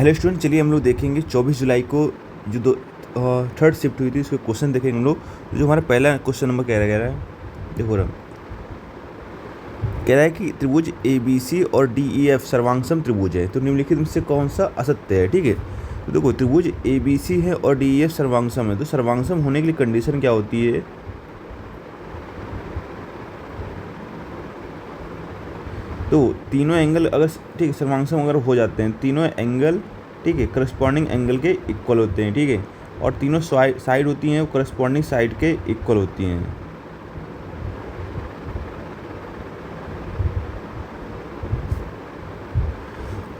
Hello student, चलिए हम लोग देखेंगे 24 जुलाई को जो थर्ड शिफ्ट हुई थी उसके क्वेश्चन देखेंगे हम लोग। जो हमारा पहला क्वेश्चन नंबर कह रहा है, देखो रहा कह रहा है कि त्रिभुज ABC और DEF सर्वांगसम त्रिभुज है, तो निम्नलिखित में से कौन सा असत्य है। ठीक है, तो देखो त्रिभुज ABC है और DEF सर्वांगसम है, तो सर्वांगसम होने के लिए कंडीशन क्या होती है। तो तीनों एंगल अगर ठीक है सर्वांगसम अगर हो जाते हैं, तीनों एंगल ठीक है करस्पॉन्डिंग एंगल के इक्वल होते हैं। ठीक है, और तीनों साइड होती हैं वो करस्पॉन्डिंग साइड के इक्वल होती हैं।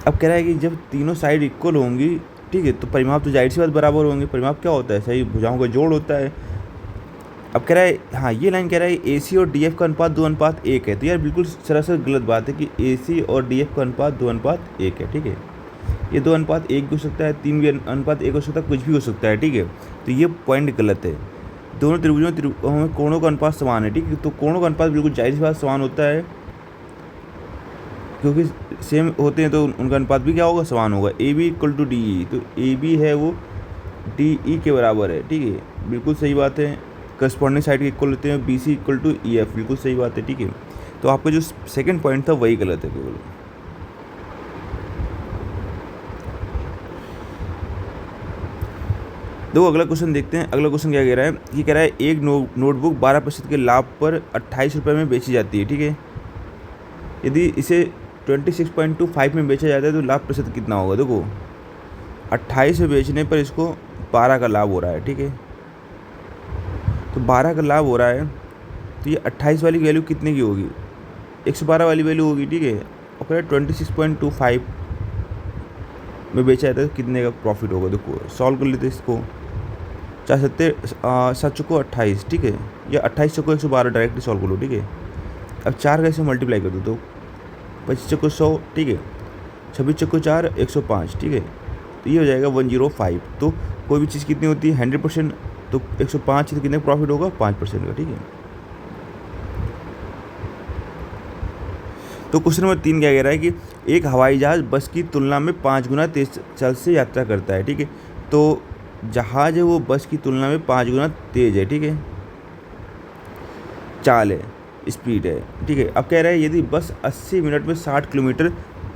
अब कह रहा है कि जब तीनों साइड इक्वल होंगी, ठीक है, तो परिमाप तो जाहिर सी बात बराबर होंगे। परिमाप क्या होता है, सही भुजाओं का जोड़ होता है। अब कह रहा है, हाँ ये लाइन कह रहा है AC और DF का अनुपात 2:1 है, तो यार बिल्कुल सरासर गलत बात है कि AC और DF का अनुपात 2:1 है। ठीक है, ये 2:1 भी हो सकता है, 3 भी 1:1 हो सकता है, कुछ भी हो सकता है। ठीक है, तो ये पॉइंट गलत है। दोनों त्रिभुजों में कोणों का अनुपात समान है। ठीक है, तो कोणों का अनुपात बिल्कुल जाहिर सी बात समान होता है, क्योंकि सेम होते हैं तो उनका अनुपात भी क्या होगा, समान होगा। AB = DE, तो AB है वो DE के बराबर है। ठीक है, बिल्कुल सही बात है। करस्पॉन्डिंग साइड के इक्वल होते हैं। BC = EF, बिल्कुल सही बात है। ठीक है, तो आपका जो सेकंड पॉइंट था वही गलत है केवल। दो अगला क्वेश्चन देखते हैं। अगला क्वेश्चन क्या कह रहा है, ये कह रहा है एक नोटबुक 12% के लाभ पर 28 रुपये में बेची जाती है। ठीक है, यदि इसे 26.25 में बेचा जाता है तो लाभ प्रतिशत कितना होगा। देखो 28 में बेचने पर इसको 12 का लाभ हो रहा है। ठीक है, तो 12 का लाभ हो रहा है, तो ये 28 वाली वैल्यू कितने की होगी, 112 वाली वैल्यू होगी। ठीक है, और कह रहा है 26.25 में बेचा जाता है तो कितने का प्रॉफिट होगा। देखो सॉल्व कर लेते इसको। 7 चौको 28, ठीक है, या 28 चौको 112 डायरेक्टली सॉल्व कर लो। ठीक है, अब 4 कैसे मल्टीप्लाई कर दो, तो 25 चौको 100, ठीक है, 26 चौको 4 105, ठीक है, तो ये हो जाएगा 105। तो कोई भी चीज़ कितनी होती है 100%, तो 105 तो कितने प्रॉफिट होगा 5% का। ठीक है, तो क्वेश्चन नंबर 3 क्या कह रहा है कि एक हवाई जहाज़ बस की तुलना में 5 गुना तेज चाल से यात्रा करता है। ठीक है, तो जहाज़ है वो बस की तुलना में 5 गुना तेज है। ठीक है, चाल है, स्पीड है। ठीक है, अब कह रहा है यदि बस 80 मिनट में 60 किलोमीटर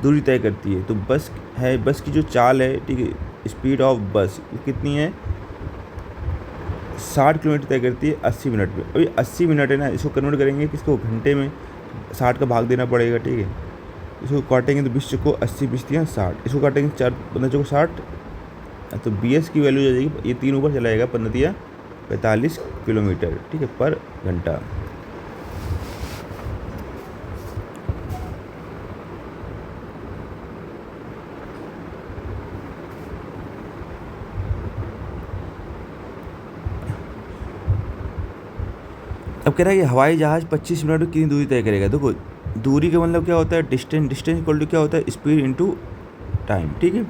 दूरी तय करती है, तो बस की जो चाल है, ठीक है, स्पीड ऑफ बस कितनी है, 60 किलोमीटर तय करती है 80 मिनट में। अभी 80 मिनट है ना, इसको कन्वर्ट करेंगे किसको, घंटे में, 60 का भाग देना पड़ेगा। ठीक है, इसको काटेंगे तो 20 चौको 80, 20 दिया 60, इसको काटेंगे 4 15 चौको 60, तो BS की वैल्यू आ जाएगी, ये 3 ऊपर चला जाएगा, 15 दिया 45 किलोमीटर, ठीक है, पर घंटा। अब कह रहा है कि हवाई जहाज़ 25 मिनट में कितनी दूरी तय करेगा। देखो दूरी का मतलब क्या होता है, डिस्टेंस इक्वल टू क्या होता है, स्पीड इनटू टाइम। ठीक है,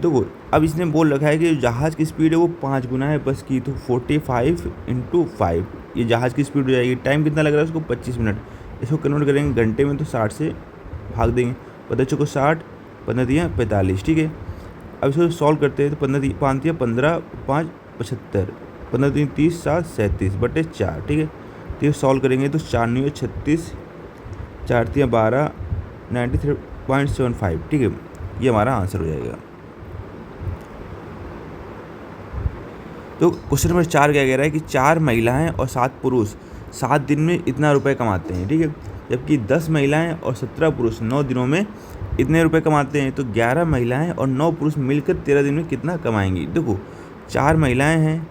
देखो अब इसने बोल रखा है कि जहाज़ की स्पीड है वो 5 गुना है बस की, तो 45 × 5 ये जहाज़ की स्पीड हो जाएगी। टाइम कितना लग रहा है उसको, 25 मिनट, इसको कन्वर्ट करेंगे घंटे में तो 60 से भाग देंगे, 15 चौको 60, 15 दिया 45। ठीक है, अब इसको सॉल्व करते हैं तो 15 5 दिया 15, 5 75, 15 3 30, 7 37/4। ठीक है, तो ये सॉल्व करेंगे तो 4 9 36, 4 3 12, 93.75। ठीक है, ये हमारा आंसर हो जाएगा। तो क्वेश्चन नंबर 4 क्या कह रहा है कि 4 महिलाएं और 7 पुरुष 7 दिन में इतना रुपए कमाते हैं। ठीक है, जबकि 10 महिलाएं और 17 पुरुष 9 दिनों में इतने रुपए कमाते हैं, तो 11 महिलाएं और 9 पुरुष मिलकर 13 दिन में कितना कमाएंगी। देखो 4 महिलाएं हैं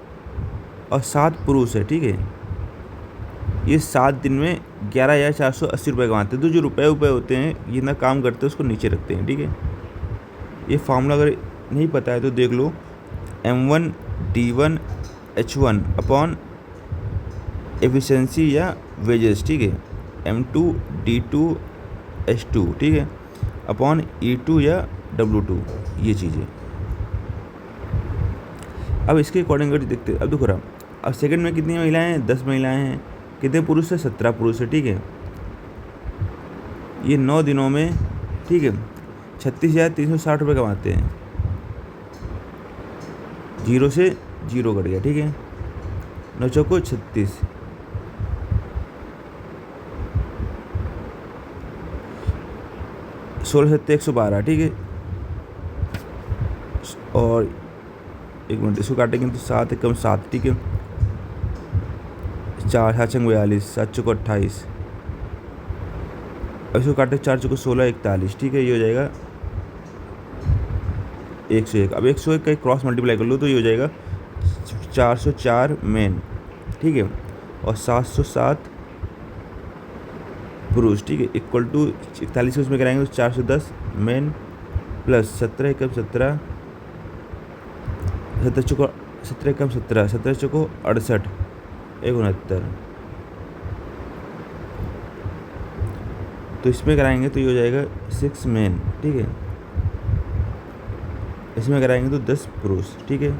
और 7 पुरुष है। ठीक है, ये 7 दिन में 11,480 रुपये कमाते हैं। तो जो रुपए होते हैं ये जितना काम करते हैं उसको नीचे रखते हैं। ठीक है, ये फार्मूला अगर नहीं पता है तो देख लो, M1 D1 H1 upon efficiency या वेजेस। ठीक है, M2 D2 H2, ठीक है, अपॉन E2 या W2, ये चीज़ें। अब इसके अकॉर्डिंग देखते हैं। अब देखो रहा, अब सेकंड में कितनी महिलाएं हैं, 10 महिलाएं हैं, कितने पुरुष है, 17 पुरुष है। ठीक है, ये 9 दिनों में, ठीक है, 36,360 रुपये कमाते हैं। जीरो से जीरो कट गया, ठीक है। 9 चौको 36, 16 सत्ते 112, ठीक है। और एक मिनट, इसको काटेंगे तो 7 एकम 7, ठीक है। 4 7 छंग 42, 7 चौको 28, अब इसको काटे 4 चौको 16 41, ठीक है। ये हो जाएगा 101। अब 101 का एक क्रॉस मल्टीप्लाई कर लो तो ये हो जाएगा 404 मेन, ठीक है, और 707 पुरुष, ठीक है, इक्वल टू 41 को उसमें कराएंगे तो 410 मेन प्लस 17 एकम 17, 17 चौको 17 एकम 17, 17 चौको 68, 169, तो इसमें कराएंगे तो ये हो जाएगा 6 मेन, ठीक है। इसमें कराएंगे तो 10 पुरुष, ठीक है।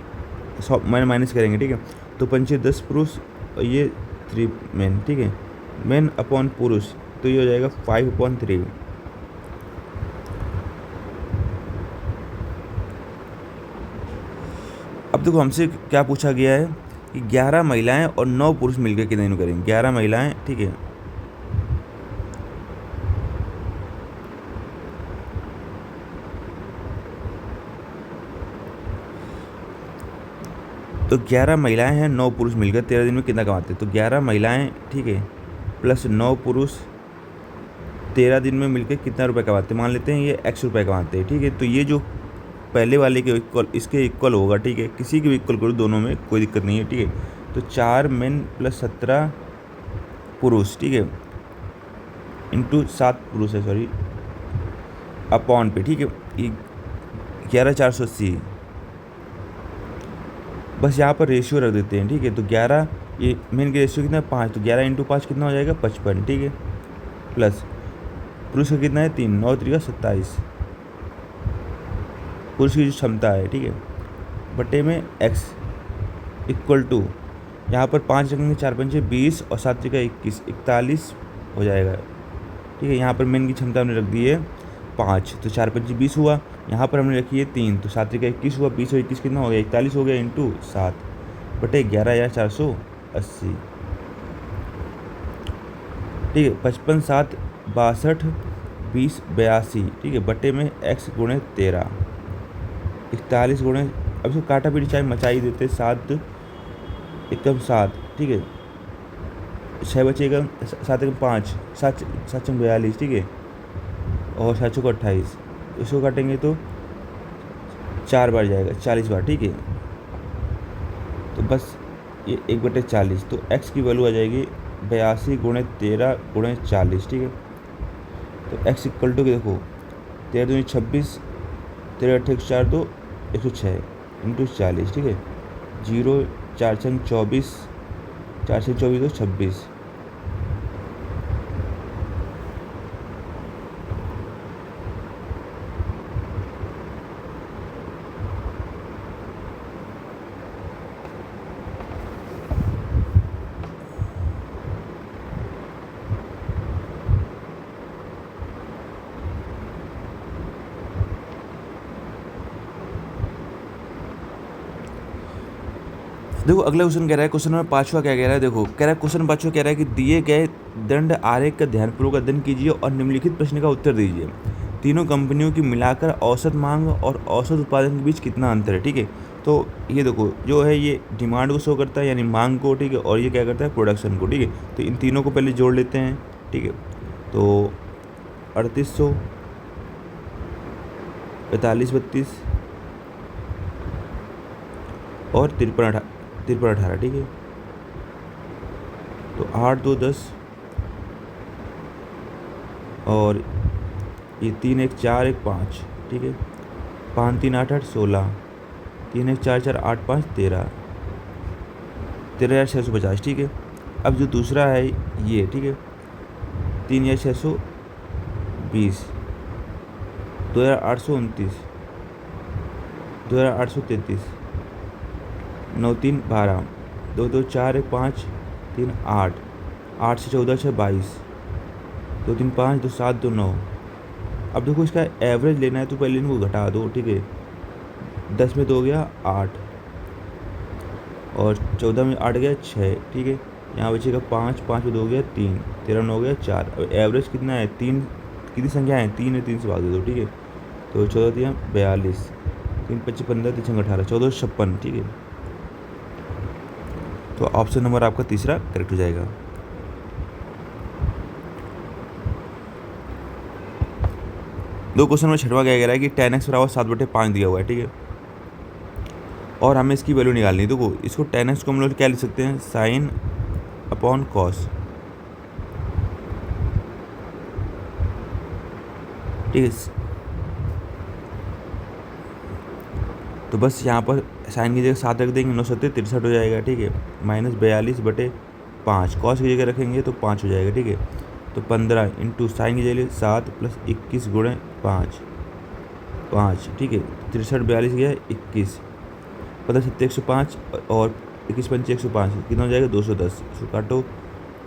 मैंने माइनस करेंगे, ठीक है। तो 5 10 पुरुष और ये 3 मेन, ठीक है। मेन अपॉन पुरुष तो ये हो जाएगा 5/3। अब देखो हमसे क्या पूछा गया है कि 11 महिलाएं और 9 पुरुष मिलकर कितने दिन करेंगे। 11 महिलाएं, ठीक है, तो 11 महिलाएं हैं, 9 पुरुष मिलकर 13 दिन में कितना कमाते हैं। तो 11 महिलाएं, ठीक है, प्लस 9 पुरुष 13 दिन में मिलकर कितना रुपए कमाते हैं। मान लेते हैं ये x रुपए कमाते हैं, ठीक है। तो ये जो पहले वाले के इक्वल, इसके इक्वल होगा, ठीक है। किसी के भी इक्वल करो, दोनों में कोई दिक्कत नहीं है, ठीक है। तो 4 मेन प्लस 17 पुरुष, ठीक है, इंटू 7 पुरुष है, सॉरी, अपॉन पे, ठीक है, ये 11,480। बस यहाँ पर रेशियो रख देते हैं, ठीक है। तो 11, ये मेन के रेशियो कितना है 5, तो 11 इंटू 5 कितना हो जाएगा 55, ठीक है, प्लस पुरुष का कितना है 3, 9 3 27, पुरुष की जो क्षमता है, ठीक है, बटे में x इक्वल टू, यहाँ पर 5 रखेंगे, 4 पंचे 20 और 7 का 21, 41 हो जाएगा, ठीक है। यहाँ पर मेन की क्षमता हमने रख दी है 5, तो 4 पंचे 20 हुआ। यहाँ पर हमने रखी है 3, तो 7 का 21 हुआ, 20 और 21 कितना हो गया 41 हो गया, इंटू 7 बटे 11,480, ठीक है। 55 7 62 20 82, ठीक है, बटे में x गुणे 13, 41 गुणे, अब इसको काटा पीटी चाहे मचाई देते, 7 एकम 7, ठीक है, 6 बचेगा, 7 एकम 5, 7 7 42, ठीक है, और 7 चौको 28, इसको काटेंगे तो 4 बार जाएगा, 40 बार, ठीक है। तो बस ये 1/40, तो x की वैल्यू आ जाएगी 82 गुणे 13 गुणे 40, ठीक है। तो x इक्वल टू देखो 13 दूनी 26, 13 8 4 2 106 इंटू 40, ठीक है। 0 4 6 24, 4 6 24 2 26, देखो अगला क्वेश्चन कह रहा है, क्वेश्चन नंबर 5वां क्या कह रहा है, देखो कह रहा है, क्वेश्चन 5वां कह रहा है कि दिए गए दंड आरेख का ध्यानपूर्वक अध्ययन कीजिए और निम्नलिखित प्रश्न का उत्तर दीजिए। तीनों कंपनियों की मिलाकर औसत मांग और औसत उत्पादन के बीच कितना अंतर है, ठीक है। तो ये देखो जो है ये डिमांड को शो करता है, यानी मांग को, ठीक है, और ये क्या करता है प्रोडक्शन को, ठीक है। तो इन तीनों को पहले जोड़ लेते हैं, ठीक है। तो 3800 45 32 और 53 18, ठीक है। तो 8 2 10 और ये 3 1 4 1 5, ठीक है। 5 3 8 8 16, 3 1 4 4 8 5 13, 13,650, ठीक है। अब जो दूसरा है ये, ठीक है, 3,620, 2,829, 2,833, 9 3 12, 2 2 4 1 5 3 8, 8 से 14 6 22, 2 3 5 2 7 2 9। अब देखो इसका एवरेज लेना है तो पहले इनको घटा दो, ठीक है। 10 में 2 हो गया 8, और 14 में 8 गया 6, ठीक है। यहाँ बचेगा 5, 5 में 2 गया 3, 13 में 9 गया 4। अब एवरेज कितना है, 3, कितनी संख्या है 3 है, 3 से भाग दे दो, ठीक है। तो 14 दिया 42, 3 25 15, 3 18, 14 56, ठीक है। तो ऑप्शन नंबर आपका तीसरा करेक्ट हो जाएगा। दो क्वेश्चन में छठवा क्या कह रहा है कि 10x बराबर 7/5 दिया हुआ है, ठीक है। और हमें इसकी वैल्यू निकालनी है। देखो इसको 10x को हम लोग क्या लिख सकते हैं, साइन अपॉन कॉस, ठीक है। तो बस यहाँ पर साइन की जगह 7 रख देंगे, 9 7 63 हो जाएगा, ठीक है। -42/5, कॉस की जगह रखेंगे तो 5 हो जाएगा, ठीक है। तो 15 इंटू साइन की जगह 7 + 21 × 5, ठीक है। 63 42 गया 21, 15 7 105 और 21 5 105, कितना हो जाएगा 210। इसको काटो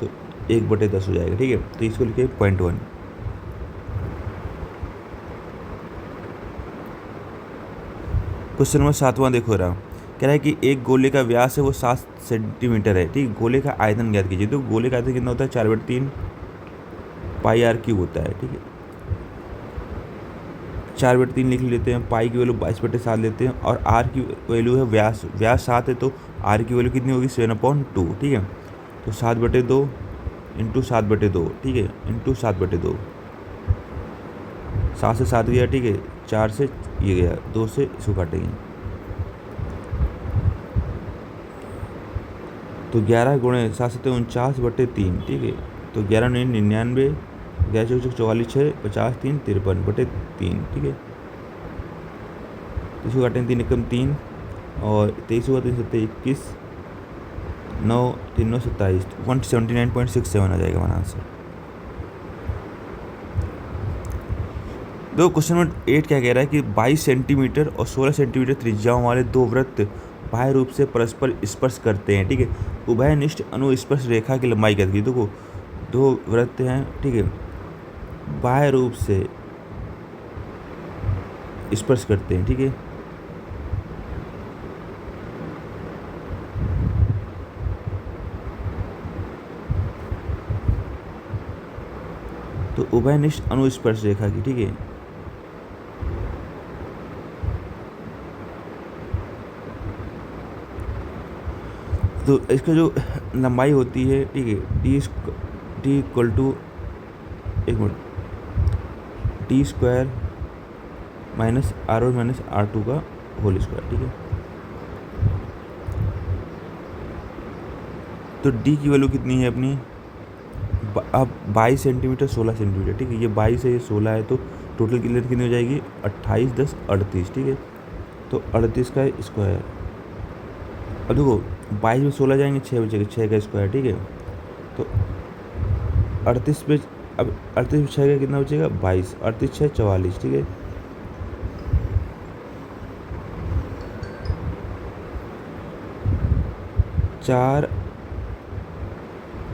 तो 1/10 हो जाएगा, ठीक है। तो इसको लिखे 0.1। क्वेश्चन नंबर 7वां देखो रहा, कह रहा है कि एक गोले का व्यास है वो 7 सेंटीमीटर है, ठीक। गोले का आयतन ज्ञात कीजिए। तो गोले का आयतन कितना होता है, 4/3 πr³ होता है, ठीक है। 4/3 लिख लेते हैं, पाई की वैल्यू 22/7 लेते हैं, और आर की वैल्यू है व्यास 7 है, तो आर की वैल्यू कितनी होगी 7/2, ठीक है। तो 7/2 इंटू 7/2, ठीक है, इंटू 7/2, 7 से 7 गया, ठीक है। 4 से ये गया, 2 से इसको काटेंगे तो 11 × 7 7 49/3, ठीक है। तो 11 9 99, 11 4 44 6 50 3 53/3, ठीक है। इसको काटेंगे 3 एकम 3 और 23 हुआ, 3 7 21, 9 3 9 27, 179.67 आ जाएगा हमारा आंसर। दो क्वेश्चन नंबर 8 क्या कह रहा है कि 22 सेंटीमीटर और 16 सेंटीमीटर त्रिज्याओं वाले दो वृत्त बाह्य रूप से परस्पर स्पर्श करते हैं, ठीक है। उभयनिष्ठ अनुस्पर्श रेखा की लंबाई क्या थी। देखो दो वृत्त हैं, ठीक है, बाह्य रूप से स्पर्श करते हैं, ठीक है। तो उभयनिष्ठ अनुस्पर्श रेखा की, ठीक है। तो इसका जो लंबाई होती है, ठीक है, टी इक्वल टू, एक minute, T square -r1 - r2 का होल स्क्वायर, ठीक है। तो डी की वैल्यू कितनी है अपनी, अब 22 सेंटीमीटर 16 सेंटीमीटर, ठीक है। ये 22 है, ये 16 है, तो टोटल की लेंथ कितनी हो जाएगी 28 10 38, ठीक है। तो 38 का स्क्वायर, अब देखो 22 में 16 जाएंगे 6 बचेगा, 6 का स्क्वायर, ठीक है। तो 38 में, अब 38 में 6 का कितना बचेगा 22, 38 6 44, ठीक है। चार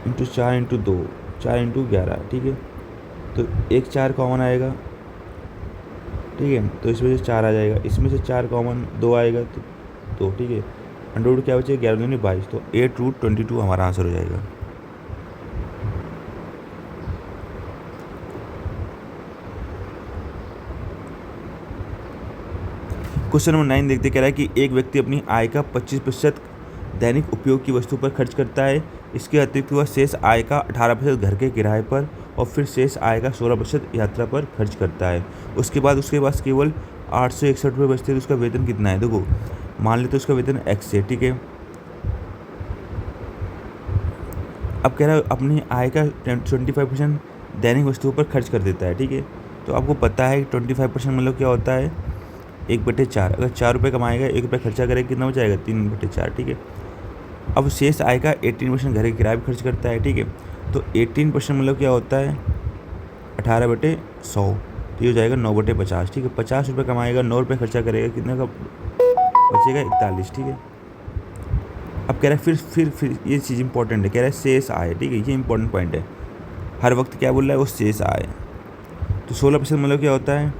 इंटू 4 इंटू 2, 4 इंटू 11, ठीक है। तो एक 4 कॉमन आएगा, ठीक है। तो इसमें से 4 आ जाएगा, इसमें से 4 कॉमन 2 आएगा, तो 2, ठीक है। अंडर रूट क्या बचेगा 11 दूनी 22, तो 8√22 हमारा आंसर हो जाएगा। क्वेश्चन नंबर 9 देखते, कह रहा है कि एक व्यक्ति अपनी आय का 25% दैनिक उपयोग की वस्तु पर खर्च करता है। इसके अतिरिक्त वह शेष आय का 18% घर के किराए पर और फिर शेष आय का 16% यात्रा पर खर्च करता है। उसके बाद उसके पास केवल 861 रुपये बचते हैं। तो उसका वेतन कितना है। देखो मान लेते उसका वेतन x है, ठीक है। अब कह रहा है अपनी आय का 25% दैनिक वस्तुओं पर खर्च कर देता है, ठीक है। तो आपको पता है 25% मतलब क्या होता है 1/4। अगर 4 रुपये कमाएगा 1 रुपये खर्चा करेगा कितना हो जाएगा 3/4, ठीक है। अब शेष आय का 18% घर के किराए पर खर्च करता है, ठीक है। तो 18% मतलब क्या होता है 18/100, तो ये हो जाएगा 9/50, ठीक है। 50 रुपये कमाएगा 9 रुपये खर्चा करेगा, कितने का बचेगा 41, ठीक है। अब कह रहा है फिर ये चीज़ इंपॉर्टेंट है, कह रहा है शेष आय, ठीक है। ये इंपॉर्टेंट पॉइंट है, हर वक्त क्या बोल रहा है वो शेष आय। तो 16% मतलब क्या होता है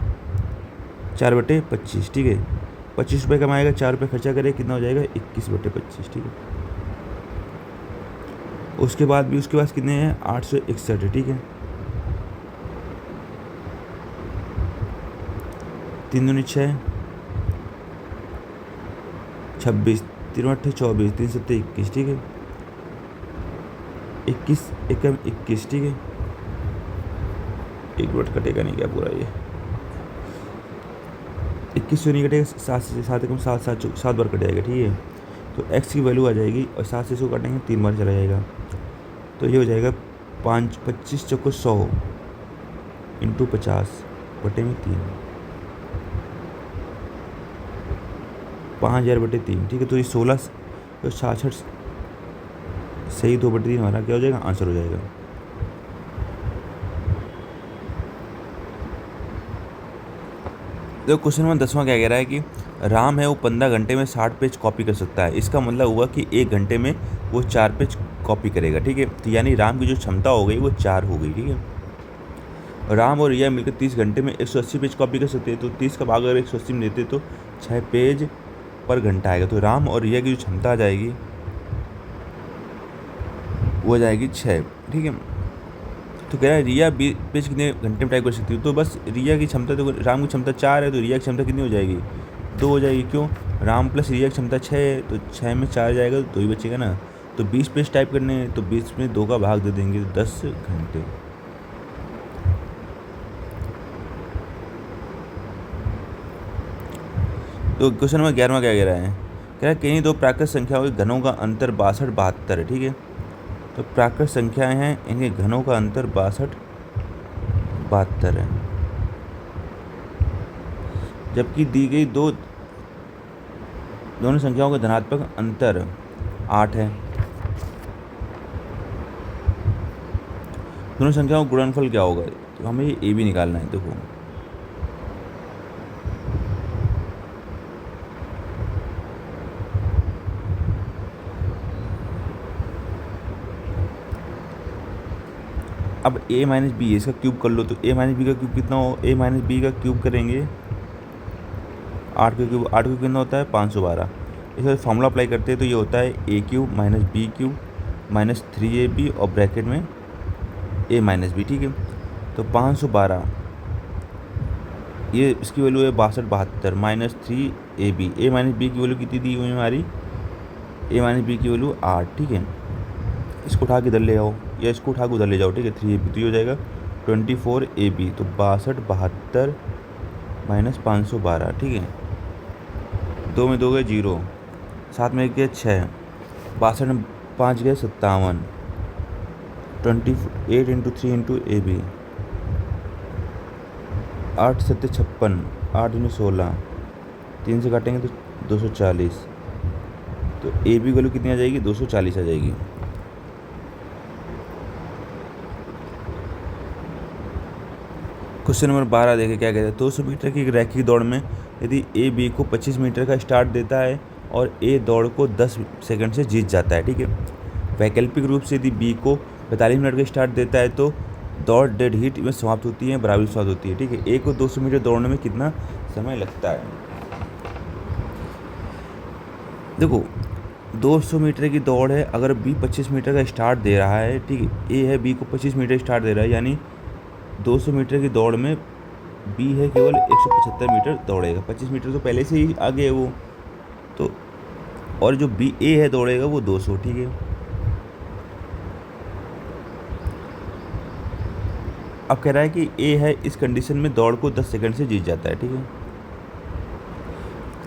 4/25, ठीक है। ₹25 कमाएगा, ₹4 खर्चा करेगा, कितना हो जाएगा 21/25, ठीक है। उसके बाद भी उसके पास कितने हैं 861 है, ठीक है। 3 दूनी 6, 26, 3 अट्ठे 24, 3 सत्ते 21, ठीक है। 21 एकम 21, ठीक है। 1 मिनट कटेगा नहीं क्या पूरा ये 21 से नहीं कटेगा, 7 से 7 एकम 7, 7 बार कट जाएगा, ठीक है। तो x की वैल्यू आ जाएगी और 7 से इसको काटेंगे 3 बार चला जाएगा, तो ये हो जाएगा 25 चौको 100 इंटू 50/3, 5000/3, ठीक है। तो ये 16 तो 66 सही 2/3 हमारा क्या हो जाएगा, आंसर हो जाएगा। तो क्वेश्चन नंबर 10वां क्या कह रहा है कि राम है वो 15 घंटे में 60 पेज कॉपी कर सकता है। इसका मतलब हुआ कि 1 घंटे में वो 4 पेज कॉपी करेगा, ठीक है। तो यानी राम की जो क्षमता हो गई वो 4 हो गई, ठीक है। राम और रिया मिलकर 30 घंटे में 180 पेज कॉपी कर सकते हैं। तो 30 का भाग अगर 180 में देते तो 6 पेज पर घंटा आएगा। तो राम और रिया की जो क्षमता आ जाएगी वो जाएगी 6, ठीक है। तो कह रहा है रिया पेज कितने घंटे में टाइप कर सकती है। तो बस रिया की क्षमता, तो राम की क्षमता 4 है तो रिया की क्षमता कितनी हो जाएगी 2 हो जाएगी। क्यों, राम प्लस रिया की क्षमता 6 है तो 6 में 4 जाएगा तो 2 ही बचेगा ना। तो 20 पेज टाइप करने हैं तो 20 में 2 का भाग दे देंगे तो 10 घंटे। तो क्वेश्चन नंबर 11वां क्या कह रहा है, कह रहा है किन्हीं दो प्राकृत संख्याओं के घनों का अंतर 62-72 है, ठीक है। तो प्राकृत संख्याएं हैं, इनके घनों का अंतर 62-72 है। जबकि दी गई दोनों संख्याओं का धनात्मक अंतर 8 है। दोनों संख्याओं का गुणनफल क्या होगा, तो हमें ये ए भी निकालना है। देखो अब a माइनस बी इसका क्यूब कर लो, तो a माइनस बी का क्यूब कितना हो, a माइनस बी का क्यूब करेंगे 8 का क्यूब कितना होता है 512। इसका फॉर्मूला अप्लाई करते हैं तो ये होता है a cube minus B cube minus 3ab और ब्रैकेट में a माइनस बी, ठीक है। तो 512 ये इसकी वैल्यू है 62-72 minus 3ab, a minus B की वैल्यू कितनी दी हुई है हमारी, a माइनस बी की वैल्यू 8, ठीक है। इसको उठा के इधर ले आओ या इसको उठा के उधर ले जाओ, ठीक है। 3ab तो ये हो जाएगा 24ab, तो 62-72 माइनस 512, ठीक है। 2 में 2 गए 0, 7 में 1 गया 6, 62 में 5 गए 57, 28 इंटू 3 इंटू ए बी, 8 7 56, 8 में 16, 3 से काटेंगे तो 240। तो ए बी वैल्यू कितनी आ जाएगी 240 आ जाएगी। क्वेश्चन नंबर 12 देखें क्या कहता है, 200 मीटर की रैखिक दौड़ में यदि ए बी को 25 मीटर का स्टार्ट देता है और ए दौड़ को 10 सेकंड से जीत जाता है, ठीक है। वैकल्पिक रूप से यदि बी को 45 मिनट का स्टार्ट देता है तो दौड़ डेड हीट में समाप्त होती है, बराबरी समाप्त होती है, ठीक है। ए को 200 मीटर दौड़ने में कितना समय लगता है। देखो 200 मीटर की दौड़ है, अगर बी 25 मीटर का स्टार्ट दे रहा है, ठीक है। ए है बी को 25 मीटर स्टार्ट दे रहा है, यानी 200 मीटर की दौड़ में बी है केवल 175 मीटर दौड़ेगा। 25 मीटर तो पहले से ही आगे है वो, तो और जो बी ए है दौड़ेगा वो 200, ठीक है। अब कह रहा है कि ए है इस कंडीशन में दौड़ को 10 सेकंड से जीत जाता है, ठीक है।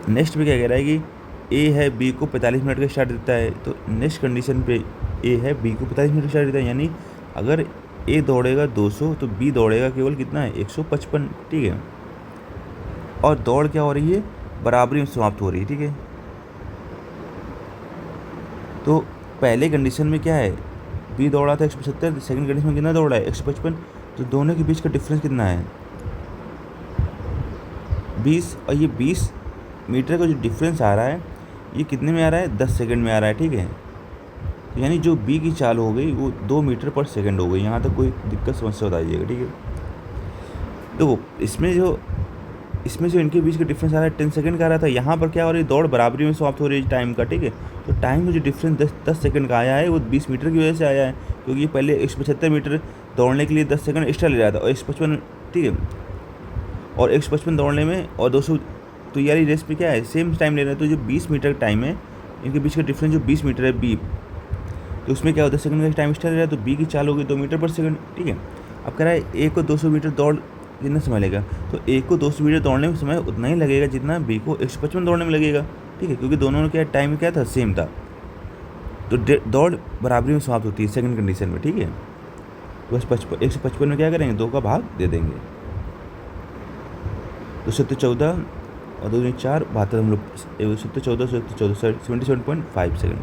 नेक्स्ट में क्या कह रहा है कि ए है बी को 45 मिनट का स्टार्ट देता है, तो नेक्स्ट कंडीशन पे ए है बी को 45 मिनट का स्टार्ट देता है, यानी अगर ए दौड़ेगा 200 तो बी दौड़ेगा केवल कितना है 155, ठीक है। और दौड़ क्या हो रही है, बराबरी में समाप्त हो रही है, ठीक है। तो पहले कंडीशन में क्या है, बी दौड़ा था 175, सेकंड कंडीशन में कितना दौड़ा है 155, तो दोनों के बीच का डिफरेंस कितना है 20, और ये 20 मीटर का जो डिफरेंस आ रहा है ये कितने में आ रहा है 10 सेकंड में आ रहा है, ठीक है। यानी जो बी की चाल हो गई वो 2 मीटर पर सेकंड हो गई। यहाँ तक कोई दिक्कत समस्या बताइएगा, ठीक है। देखो इसमें जो इसमें जो इनके बीच का डिफरेंस आ रहा है 10 सेकंड का आ रहा था, यहाँ पर क्या हो रही है, दौड़ बराबरी में समाप्त हो रही है टाइम का, ठीक है। तो टाइम में जो डिफरेंस 10 सेकंड का आया है वो 20 मीटर की वजह से आया है, क्योंकि पहले 175 मीटर दौड़ने के लिए 10 सेकंड एक्स्ट्रा ले रहा था, और 155, ठीक है, और 155 दौड़ने में और 200, तो यार ये रेस में क्या है, सेम टाइम ले रहे हैं। तो जो 20 मीटर टाइम है इनके बीच का डिफरेंस जो 20 मीटर है बी, तो उसमें क्या होता है, सेकंड का टाइम एक्स्ट्रा ले रहा है, तो बी की चाल होगी 2 मीटर पर सेकंड, ठीक है। अब कह रहा है ए को 200 मीटर दौड़ कितना समय लगेगा, तो ए को 200 मीटर दौड़ने में समय उतना ही लगेगा जितना बी को 155 दौड़ने में लगेगा, ठीक है, क्योंकि दोनों का टाइम क्या था, सेम था। तो दौड़ बराबरी में समाप्त होती है सेकंड कंडीशन में, ठीक है। तो बस 155 में क्या करेंगे, 2 का भाग दे देंगे, तो 714 और 2 4 72, हम लोग 714 77.5 सेकंड।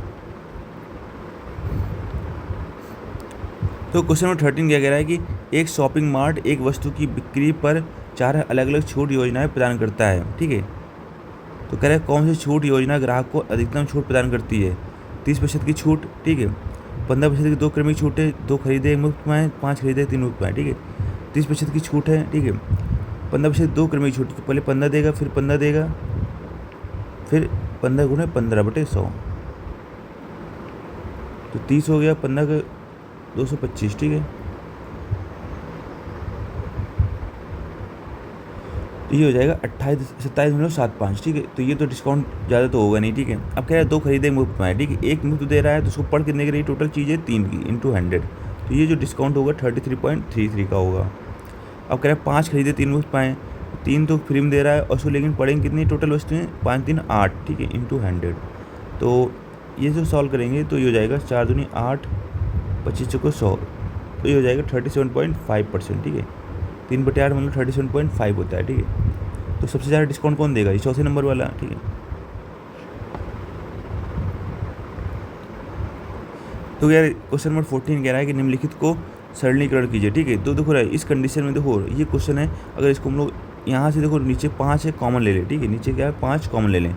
तो क्वेश्चन नंबर 13 क्या कह रहा है कि एक शॉपिंग मार्ट एक वस्तु की बिक्री पर 4 अलग अलग छूट योजनाएं प्रदान करता है, ठीक है। तो कह रहा है कौन सी छूट योजना ग्राहक को अधिकतम छूट प्रदान करती है, 30% की छूट, ठीक है, 15% की 2 क्रमिक छूट है, 2 खरीदे 1 मुफ्त में, 5 खरीदे 3 मुफ्त में, ठीक है। 30% की छूट है, ठीक है, 15% 2 क्रमिक छूट, तो पहले 15 देगा, फिर 15 देगा, फिर 15 गुणे 15/100, तो 30 हो गया, 15 का 225, ठीक है। तो ये हो जाएगा 27.75, ठीक है। तो ये तो डिस्काउंट ज़्यादा तो होगा नहीं, ठीक है। अब कह रहा है 2 खरीदे मुफ्त में है, ठीक है, 1 मुफ्त दे रहा है, तो उसको पढ़ कितने की रही, टोटल चीज़ है 3 की इंटू 100, तो ये जो डिस्काउंट होगा 33.33 का होगा। अब कह रहा है 5 खरीदे 3 मुफ्त पाएँ, 3 तो फ्री में दे रहा है, और उसको लेकिन पड़ेंगे कितनी टोटल वस्तुएँ, 5 3 8, ठीक है, इंटू 100। तो ये जो सॉल्व करेंगे तो ये हो जाएगा 4 दूनी 8, 25 चौको 100, तो ये हो जाएगा 37.5%, ठीक है। 3/8 मतलब 37.5 होता है, ठीक है। तो सबसे ज़्यादा डिस्काउंट कौन देगा, ये चौथे नंबर वाला, ठीक है। तो यार क्वेश्चन नंबर 14 कह रहा है कि निम्नलिखित को सरलीकरण कीजिए, ठीक है। तो देखो रहा है इस कंडीशन में, देखो ये क्वेश्चन है, अगर इसको हम लोग यहाँ से देखो नीचे 5 है कॉमन ले लें, ठीक है, नीचे क्या है 5 कॉमन ले लें,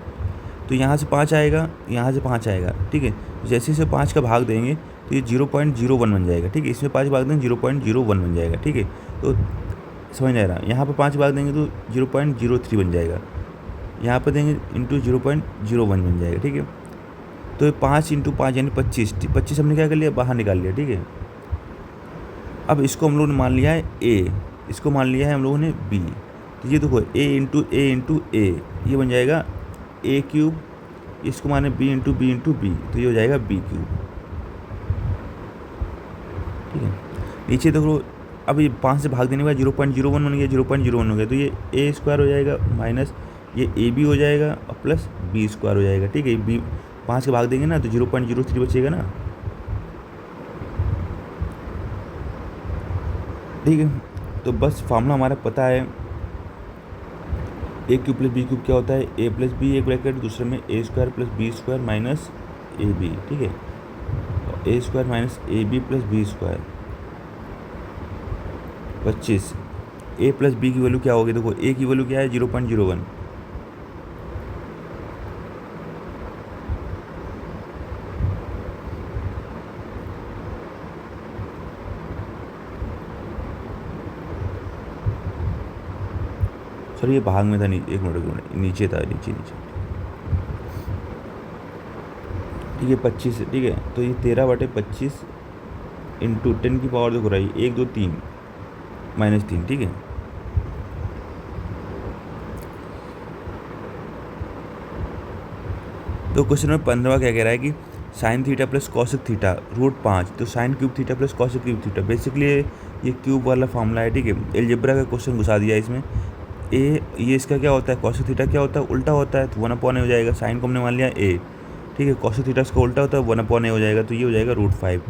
तो यहाँ से 5 आएगा, यहाँ से 5 आएगा, ठीक है। जैसे इसे 5 का भाग देंगे तो ये 0.01 बन जाएगा, ठीक है, इसमें 5 भाग देंगे 0.01 बन जाएगा, ठीक है। तो समझ आ रहा है, यहाँ पर 5 भाग देंगे तो 0.03 बन जाएगा, यहाँ पर देंगे इंटू 0.01 बन जाएगा, ठीक है। तो 5 इंटू 5 यानी 25 हमने क्या कर लिया, बाहर निकाल लिया, ठीक है। अब इसको हम लोगों ने मान लिया है ए, इसको मान लिया है हम लोगों ने बी, तो ये देखो ए इंटू ए ये बन जाएगा ए क्यूब, इसको माने बी इंटू बी, तो ये हो जाएगा बी क्यूब, ठीक है। नीचे देखो अब ये 5 से भाग देने के बाद 0.01 बन गया, 0.01 हो गया, तो ये ए स्क्वायर हो जाएगा माइनस ये ए बी हो जाएगा और प्लस बी स्क्वायर हो जाएगा, ठीक है। बी 5 के भाग देंगे ना तो 0.03 बचेगा ना, ठीक है। तो बस फार्मूला हमारा पता है, a cube plus b cube क्या होता है, ए प्लस बी एक ब्रैकेट, दूसरे में a square plus b square minus a b, ठीक है, a square minus a b plus b square 25। ए प्लस बी की वैल्यू क्या होगी, देखो ए की वैल्यू क्या है 0.01, सर ये भाग में था, एक मिनट नीचे था, नीचे ठीक है 25, ठीक है। तो ये 13/25 इंटू 10 की पावर देखो रही 1 2 3 -3, ठीक है। तो क्वेश्चन नंबर 15 क्या कह रहा है कि sine theta plus cosec theta √5, तो sine cube theta plus cosec cube theta, basically ये क्यूब वाला फार्मूला है, ठीक है। एलजेब्रा का क्वेश्चन घुसा दिया इसमें। ए ये इसका क्या होता है, कॉसिक थीटा क्या होता है, उल्टा होता है, तो 1/a हो जाएगा, साइन को हमने मान लिया ए, ठीक है, कॉसिक थीटा इसका उल्टा होता है 1/a हो जाएगा, तो ये हो जाएगा √5।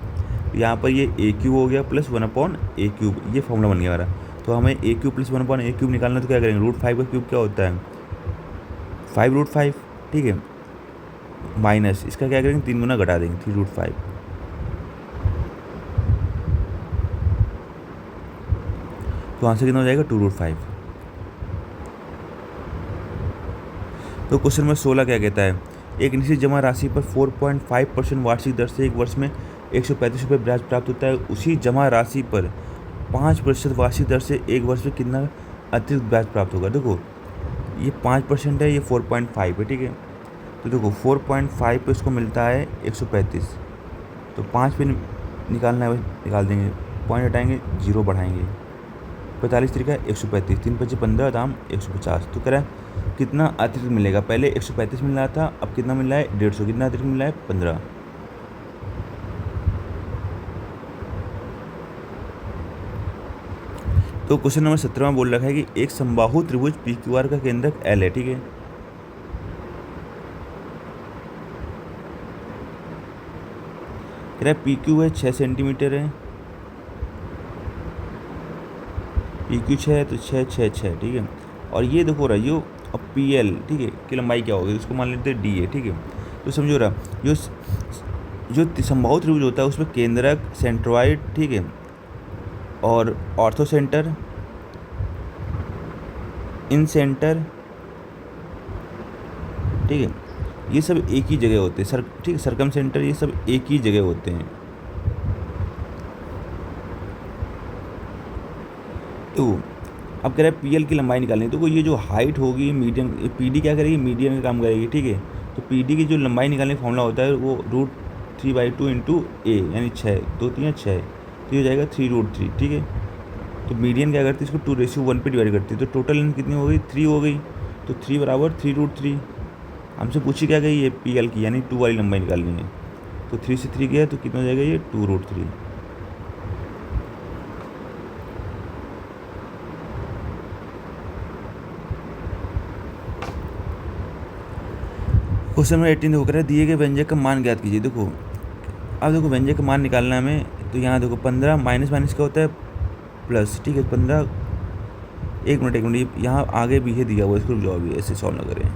यहाँ पर ये ए क्यूब हो गया प्लस 1/a क्यूब, ये फॉर्मूला बन गया हमारा। तो हमें ए क्यूब प्लस 1/a क्यूब निकालना, तो क्या करेंगे, √5 का क्यूब क्या होता है 5√5, ठीक है, माइनस इसका क्या करेंगे 3 गुना घटा देंगे 3√5, तो आंसर कितना हो जाएगा 2√5। तो क्वेश्चन नंबर 16 क्या कहता है, एक निश्चित जमा राशि पर 4.5% वार्षिक दर से एक वर्ष में 135 रुपये ब्याज प्राप्त होता है, उसी जमा राशि पर 5% वार्षिक दर से एक वर्ष में कितना अतिरिक्त ब्याज प्राप्त होगा। देखो ये 5% है, ये 4.5 है, ठीक है। तो देखो 4.5 पे इसको मिलता है 135, तो 5 पे निकालना है, बस निकाल देंगे, पॉइंट हटाएंगे, जीरो बढ़ाएंगे, 45 तरीका 135, 3×5 = 15, दाम 150। तो कह रहा है कितना अतिरिक्त मिलेगा, पहले 135 मिल रहा था, अब कितना मिल रहा है 150, कितना अतिरिक्त मिल रहा है 15। तो क्वेश्चन नंबर 17 में बोल रखा है कि एक समबाहु त्रिभुज पी क्यू आर का केंद्रक एल है, ठीक है। कह रहा है पी क्यू है 6 सेंटीमीटर है, पी क्यू 6 है तो 6 6 6, ठीक है। और ये देखो रहा यो, अब पी एल, ठीक है, की लंबाई क्या होगी, उसको मान लेते हैं डी है, ठीक है। तो समझो रहा जो समबाहु त्रिभुज होता है उसमें केंद्रक, सेंट्रॉइड, ठीक है, और ऑर्थो सेंटर, इन सेंटर, ठीक है, ये सब एक ही जगह होते हैं सर, ठीक है, सरकम सेंटर, ये सब एक ही जगह होते हैं। तो अब कह रहा है पी एल की लंबाई निकालनी है, तो ये जो हाइट होगी मीडियन, पी डी क्या करेगी, मीडियन का काम करेगी, ठीक है। तो पी डी की जो लंबाई निकालने का फॉर्मूला होता है वो √3/2 इंटू ए, यानी 6, 2 3 6, तो ये हो जाएगा 3√3, ठीक है। तो मीडियन क्या करती है, इसको 2:1 पे डिवाइड करती है, तो टोटल लेंथ कितनी हो गई, 3 हो गई, तो 3 = 3√3। हमसे पूछी क्या गई, ये पी एल की, यानी 2 वाली लंबाई निकालनी है, तो 3 से 3 गया तो कितना हो जाएगा, ये 2√3। क्वेश्चन नंबर 18 देखो, कह रहा है दिए गए व्यंजक का मान ज्ञात कीजिए। देखो अब देखो व्यंजक का मान निकालना है हमें, तो यहाँ देखो 15 माइनस माइनस क्या होता है प्लस, ठीक है। 15, एक मिनट, यहाँ आगे भी है दिया हुआ, इसको जो अभी ऐसे सॉल्व ना करें।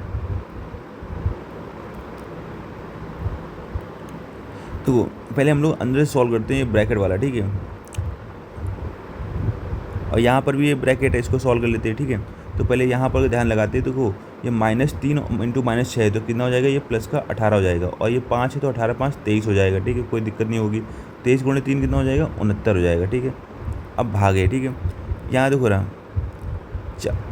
तो पहले हम लोग अंदर से सॉल्व करते हैं, ये ब्रैकेट वाला, ठीक है, और यहाँ पर भी ये ब्रैकेट है, इसको सॉल्व कर लेते हैं, ठीक है। तो पहले यहाँ पर ध्यान लगाते हैं, देखो ये -3 इंटू -6 है, तो कितना हो जाएगा, ये प्लस का 18 हो जाएगा, और ये 5 है तो 18 5 23 हो जाएगा, ठीक है, कोई दिक्कत नहीं होगी। 23 × 3 कितना हो जाएगा, 69 हो जाएगा, ठीक है। अब भागे, ठीक है, यहाँ देखो रहा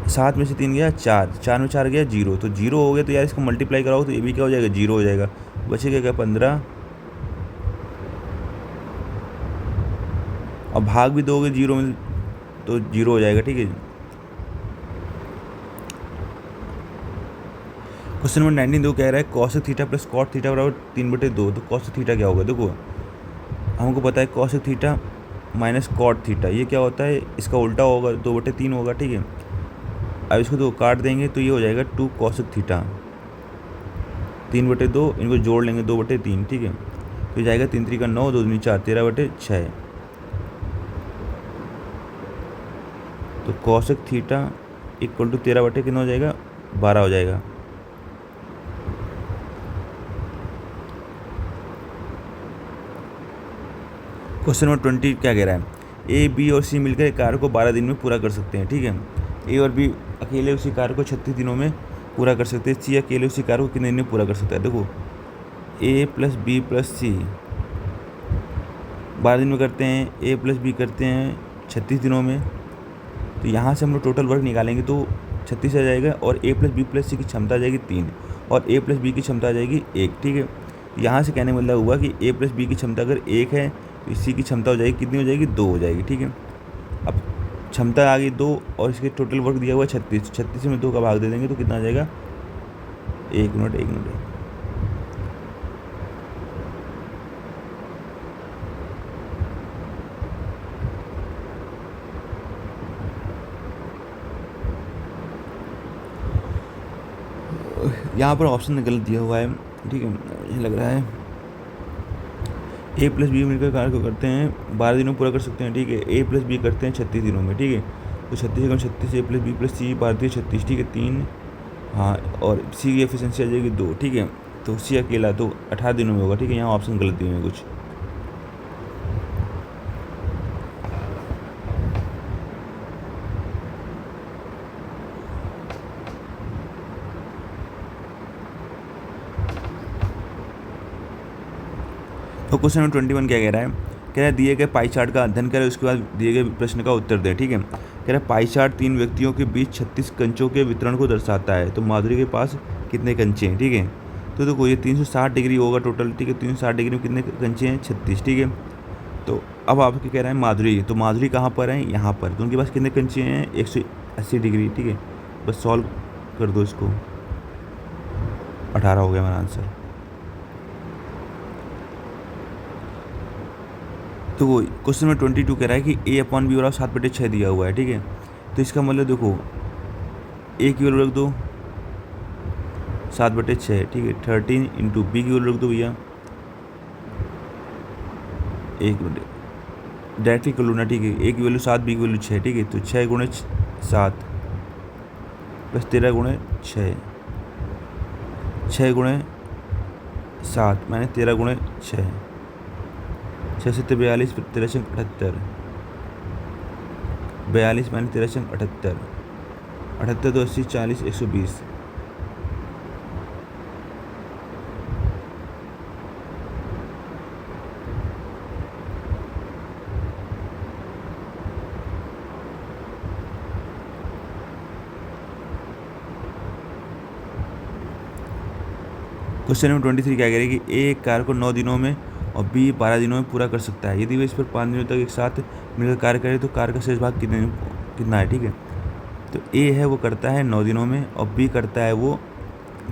7 में से 3 गया 4, 4 में 4 गया 0, तो 0 हो गया, तो यार इसको मल्टीप्लाई कराओ तो ये भी क्या हो जाएगा, 0 हो जाएगा, बचेगा क्या 15, और भाग भी दोगे 0 में तो 0 हो जाएगा, ठीक है। क्वेश्चन नंबर 19 दो कह रहा है cosec theta plus cot theta बराबर 3/2, तो कॉसेक थीटा क्या होगा, देखो हमको पता है cosec theta minus cot theta, ये क्या होता है, इसका उल्टा होगा, 2/3 होगा, ठीक है। अब इसको दो काट देंगे तो ये हो जाएगा 2 कॉसेक थीटा, 3/2, इनको जोड़ लेंगे 2/3, ठीक है, तो ये जाएगा 3 3 9, 2 2 4, 13/6। तो कॉसेक थीटा इक्वल टू 13/, कितना हो जाएगा, 12 हो जाएगा। क्वेश्चन नंबर 20 क्या कह रहा है, ए बी और सी मिलकर एक कार्य को 12 दिन में पूरा कर सकते हैं, ठीक है। ए और बी अकेले उसी कार्य को 36 दिनों में पूरा कर सकते हैं, सी अकेले उसी कार्य को कितने दिन में पूरा कर सकता है। देखो ए प्लस बी प्लस सी 12 दिन में करते हैं, ए प्लस बी करते हैं 36 दिनों में, तो यहाँ से हम लोग टोटल वर्क निकालेंगे तो 36 आ जाएगा, और ए प्लस बी प्लस सी की क्षमता आ जाएगी 3, और ए प्लस बी की क्षमता आ जाएगी 1, ठीक है। यहाँ से कहने मतलब हुआ कि ए प्लस बी की क्षमता अगर 1 है तो इसी की क्षमता हो जाएगी, कितनी हो जाएगी, 2 हो जाएगी, ठीक है। अब क्षमता आ गई 2, और इसके टोटल वर्क दिया हुआ है 36, 36 में 2 का भाग दे देंगे तो कितना आ जाएगा, 1 मिनट यहाँ पर ऑप्शन गलत दिया हुआ है, ठीक है, मुझे लग रहा है ए प्लस बी मिलकर कार्य को करते हैं 12 दिनों में पूरा कर सकते हैं, ठीक है। ए प्लस बी करते हैं 36 दिनों में, ठीक है, तो 36 × 36 ए प्लस बी प्लस सी 12 36, ठीक है, 3, हाँ, और सी की एफिशिएंसी आ जाएगी 2, ठीक है, तो सी अकेला तो 18 दिनों में होगा, ठीक है। यहाँ ऑप्शन गलत दिए हैं कुछ। तो क्वेश्चन नंबर 21 क्या कह रहा है, कह रहा है दिए गए पाई चार्ट का अध्ययन करें, उसके बाद दिए गए प्रश्न का उत्तर दें। ठीक है, कह रहा है पाई चार्ट 3 व्यक्तियों के बीच 36 कंचों के वितरण को दर्शाता है। तो माधुरी के पास कितने कंचे हैं? ठीक है, तो देखो ये 360 डिग्री होगा टोटल। ठीक है, 360 डिग्री में कितने कंचे हैं? 36। ठीक है, तो अब आपके कह रहा है माधुरी, तो माधुरी कहाँ पर है? यहाँ पर। तो उनके पास कितने कंचे हैं? 180 डिग्री। ठीक है, बस सॉल्व कर दो इसको, 18 हो गया हमारा आंसर। तो वो क्वेश्चन नंबर 22 कह रहा है कि A/B बराबर 7/6 दिया हुआ है। ठीक है, तो इसका मतलब देखो A की वैल्यू रख दो 7/6। ठीक है, 13 इंटू B की वैल्यू रख दो भैया, एक मिनट डायरेक्टली कर लो ना। ठीक है, A की वैल्यू 7, B की वैल्यू 6। ठीक है, तो 6 गुणे 7 प्लस 13 गुणे 6, 6 गुणे 7 मैंने 13 गुणे 6, 6 से 42, 13 से 78, 42 मैंने 13 से 78, 78 तो 80, 40, 120। क्वेश्चन नंबर 23 क्या कह रही है कि ए एक कार्य को 9 दिनों में और बी 12 दिनों में पूरा कर सकता है। यदि वे इस पर 5 दिनों तक एक साथ मिलकर कार्य करे तो कार्य का शेष भाग कितना है? ठीक है, तो ए है वो करता है 9 दिनों में और बी करता है वो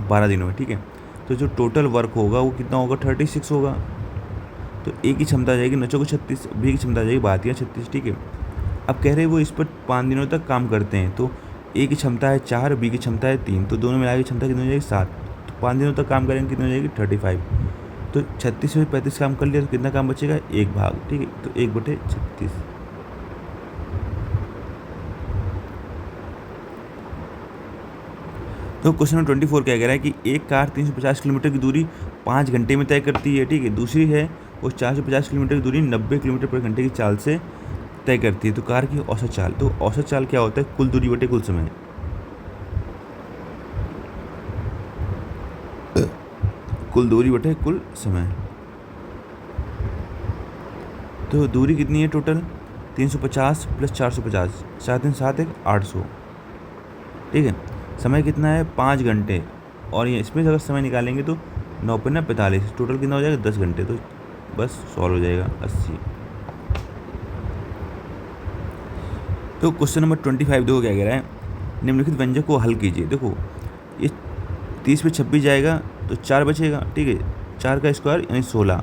12 दिनों में। ठीक है, तो जो टोटल वर्क होगा वो कितना होगा? 36 होगा। तो ए की क्षमता आ जाएगी 9 को 36, बी की क्षमता आ जाएगी 36। ठीक है, अब कह रहे हैं वो इस पर 5 दिनों तक काम करते हैं, तो ए की क्षमता है 4, बी की क्षमता है 3, तो दोनों मिला के क्षमता कितनी हो जाएगी? 7। तो 5 दिनों तक काम करेंगे कितनी हो जाएगी? 35। तो 36 में 35 काम कर लिया तो कितना काम बचेगा? 1 भाग। ठीक है, तो 1/36। तो क्वेश्चन नंबर 24 क्या कह रहा है कि एक कार 350 किलोमीटर की दूरी 5 घंटे में तय करती है। ठीक है, दूसरी है वो 450 किलोमीटर की दूरी 90 किलोमीटर पर घंटे की चाल से तय करती है। तो कार की औसत चाल, तो औसत चाल क्या होता है? कुल दूरी बटे कुल समय। कुल दूरी बटे कुल समय। तो दूरी कितनी है टोटल? 350 प्लस 450, 7 3 7 1 800। ठीक है, समय कितना है? 5 घंटे, और ये इसमें से अगर समय निकालेंगे तो 9 × 45, टोटल कितना हो जाएगा? 10 घंटे। तो बस सॉल्व हो जाएगा 80। तो क्वेश्चन नंबर 25 देखो क्या कह रहा है, निम्नलिखित व्यंजक को हल कीजिए। देखो ये 30 में 26 जाएगा तो 4 बचेगा। ठीक है, 4 का स्क्वायर यानी 16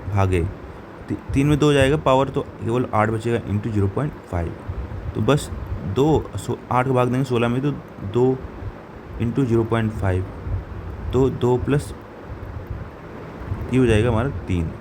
भागे 3 में 2 जाएगा पावर, तो केवल 8 बचेगा इंटू 0.5। तो बस 8 का भाग देंगे 16 में तो 2 इंटू 0.5, तो 2 प्लस ये हो जाएगा हमारा 3।